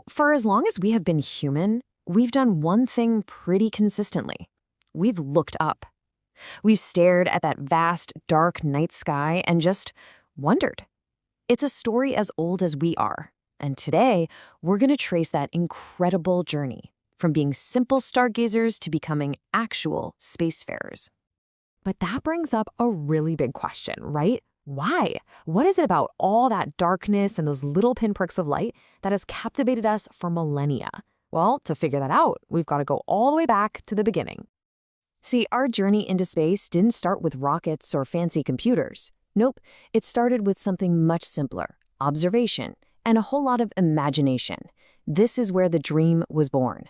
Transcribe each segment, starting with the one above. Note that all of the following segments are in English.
For as long as we have been human, we've done one thing pretty consistently. We've looked up. We've stared at that vast, dark night sky and just wondered. It's a story as old as we are. And today, we're going to trace that incredible journey from being simple stargazers to becoming actual spacefarers. But that brings up a really big question, right? Why? What is it about all that darkness and those little pinpricks of light that has captivated us for millennia? Well, to figure that out, we've got to go all the way back to the beginning. See, our journey into space didn't start with rockets or fancy computers. Nope, it started with something much simpler, observation, and a whole lot of imagination. This is where the dream was born.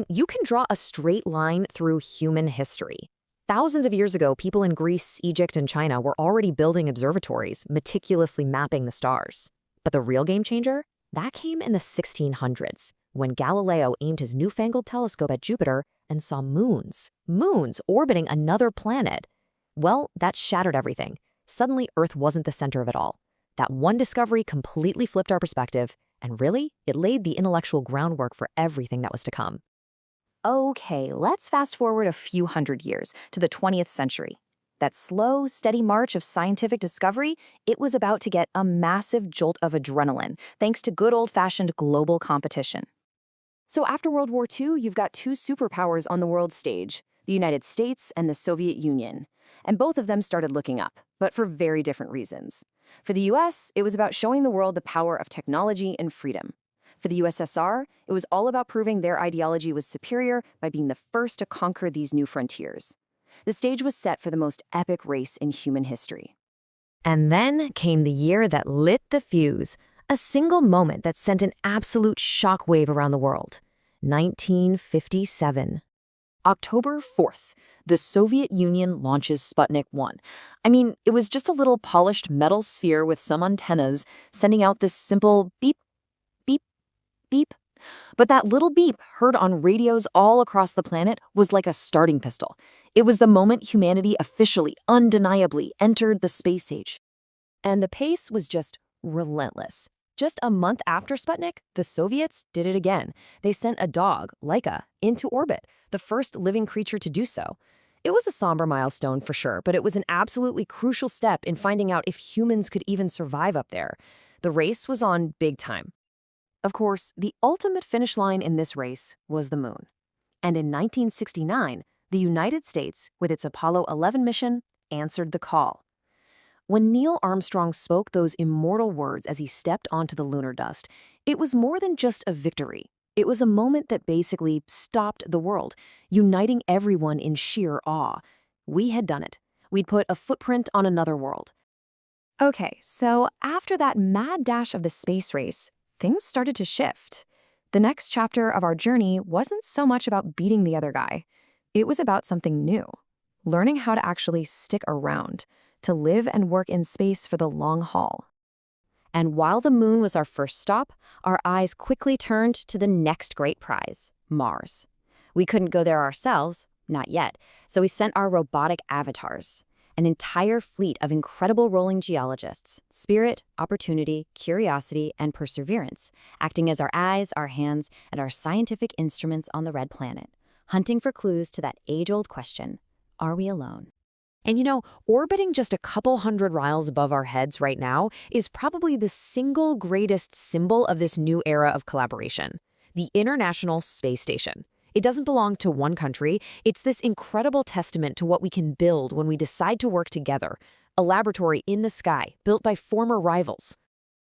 You can draw a straight line through human history. Thousands of years ago, people in Greece, Egypt, and China were already building observatories, meticulously mapping the stars. But the real game changer? That came in the 1600s, when Galileo aimed his newfangled telescope at Jupiter and saw moons orbiting another planet. Well, that shattered everything. Suddenly, Earth wasn't the center of it all. That one discovery completely flipped our perspective, and really, it laid the intellectual groundwork for everything that was to come. Okay, let's fast forward a few hundred years to the 20th century. That slow, steady march of scientific discovery, it was about to get a massive jolt of adrenaline, thanks to good old-fashioned global competition. So after World War II, you've got two superpowers on the world stage, the United States and the Soviet Union. And both of them started looking up, but for very different reasons. For the US, it was about showing the world the power of technology and freedom. For the USSR, it was all about proving their ideology was superior by being the first to conquer these new frontiers. The stage was set for the most epic race in human history. And then came the year that lit the fuse, a single moment that sent an absolute shockwave around the world. 1957. October 4th, the Soviet Union launches Sputnik 1. It was just a little polished metal sphere with some antennas sending out this simple beep, beep, beep. But that little beep heard on radios all across the planet was like a starting pistol. It was the moment humanity officially, undeniably entered the space age. And the pace was just relentless. Just a month after Sputnik, the Soviets did it again. They sent a dog, Laika, into orbit, the first living creature to do so. It was a somber milestone for sure, but it was an absolutely crucial step in finding out if humans could even survive up there. The race was on big time. Of course, the ultimate finish line in this race was the moon. And in 1969, the United States, with its Apollo 11 mission, answered the call. When Neil Armstrong spoke those immortal words as he stepped onto the lunar dust, it was more than just a victory. It was a moment that basically stopped the world, uniting everyone in sheer awe. We had done it. We'd put a footprint on another world. Okay, so after that mad dash of the space race, things started to shift. The next chapter of our journey wasn't so much about beating the other guy. It was about something new, learning how to actually stick around, to live and work in space for the long haul. And while the moon was our first stop, our eyes quickly turned to the next great prize, Mars. We couldn't go there ourselves, not yet, so we sent our robotic avatars, an entire fleet of incredible rolling geologists, Spirit, Opportunity, Curiosity, and Perseverance, acting as our eyes, our hands, and our scientific instruments on the red planet, hunting for clues to that age-old question, are we alone? And orbiting just a couple hundred miles above our heads right now is probably the single greatest symbol of this new era of collaboration, the International Space Station. It doesn't belong to one country. It's this incredible testament to what we can build when we decide to work together, a laboratory in the sky built by former rivals.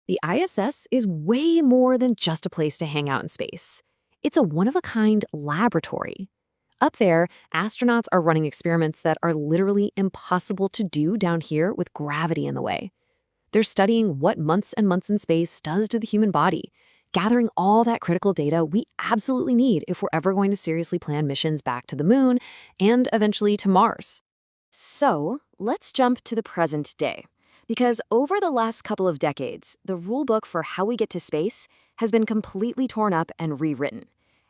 The ISS is way more than just a place to hang out in space. It's a one-of-a-kind laboratory. Up there, astronauts are running experiments that are literally impossible to do down here with gravity in the way. They're studying what months and months in space does to the human body, gathering all that critical data we absolutely need if we're ever going to seriously plan missions back to the moon and eventually to Mars. So, let's jump to the present day. Because over the last couple of decades, the rulebook for how we get to space has been completely torn up and rewritten.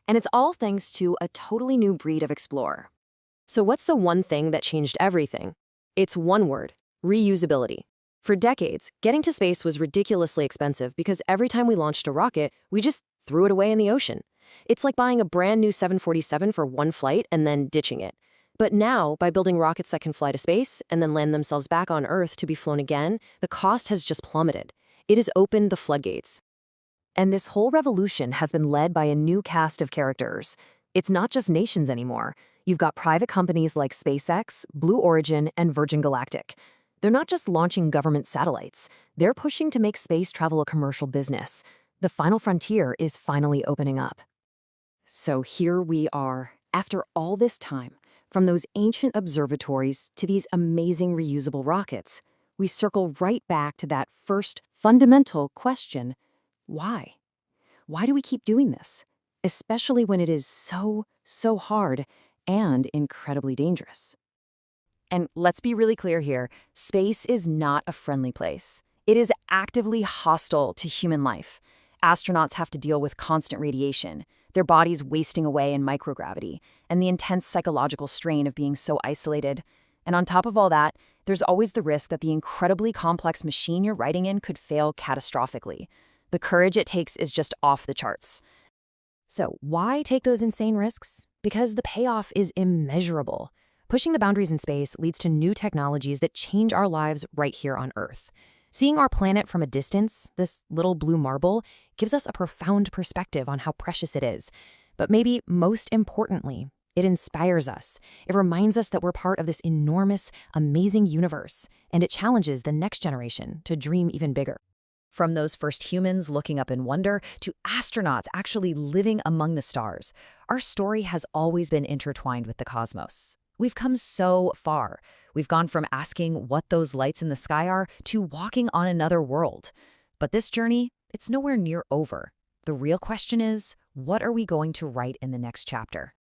And it's all thanks to a totally new breed of explorer. So what's the one thing that changed everything? It's one word: reusability. For decades, getting to space was ridiculously expensive because every time we launched a rocket, we just threw it away in the ocean. It's like buying a brand new 747 for one flight and then ditching it. But now, by building rockets that can fly to space and then land themselves back on Earth to be flown again, the cost has just plummeted. It has opened the floodgates. And this whole revolution has been led by a new cast of characters. It's not just nations anymore. You've got private companies like SpaceX, Blue Origin, and Virgin Galactic. They're not just launching government satellites. They're pushing to make space travel a commercial business. The final frontier is finally opening up. So here we are, after all this time, from those ancient observatories to these amazing reusable rockets, we circle right back to that first fundamental question: why? Why do we keep doing this? Especially when it is so hard and incredibly dangerous. And let's be really clear here, space is not a friendly place. It is actively hostile to human life. Astronauts have to deal with constant radiation, their bodies wasting away in microgravity, and the intense psychological strain of being so isolated. And on top of all that, there's always the risk that the incredibly complex machine you're riding in could fail catastrophically. The courage it takes is just off the charts. So why take those insane risks? Because the payoff is immeasurable. Pushing the boundaries in space leads to new technologies that change our lives right here on Earth. Seeing our planet from a distance, this little blue marble, gives us a profound perspective on how precious it is. But maybe most importantly, it inspires us. It reminds us that we're part of this enormous, amazing universe, and it challenges the next generation to dream even bigger. From those first humans looking up in wonder to astronauts actually living among the stars, our story has always been intertwined with the cosmos. We've come so far. We've gone from asking what those lights in the sky are to walking on another world. But this journey, it's nowhere near over. The real question is, what are we going to write in the next chapter?